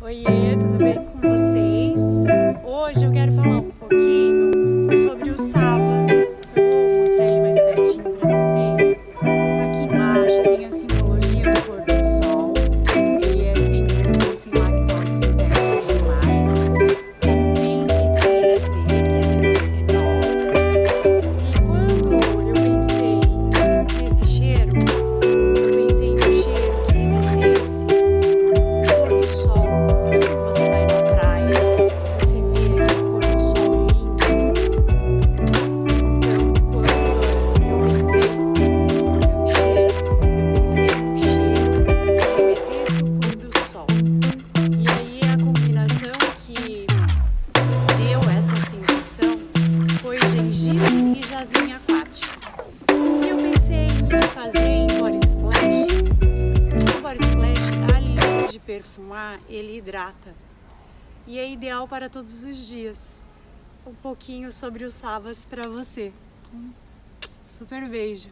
Oiê, tudo bem com vocês? Hoje eu quero falar um pouquinho sobre o SawaS. Eu vou mostrar ele mais pertinho para vocês. Aqui embaixo tem a simbologia do pôr do sol. Ele é sem glúten, sem lactose, sem teste de animais. Contém vitamina D, que é D-Pantenol. E quando eu pensei nesse cheiro, eu pensei no cheiro que remetesse o pôr do sol. Sabe quando você vai na praia e você vê aquele pôr do sol lindo? Então, quando eu pensei em desenvolver um cheiro, eu pensei num cheiro que remetesse o pôr do sol. E aí a combinação que deu essa sensação foi gengibre e jasmim aquático. E eu pensei em fazer em body splash, porque o body splash, além de perfumar, ele hidrata. E é ideal para todos os dias. Um pouquinho sobre o SawaS para você. Super beijo!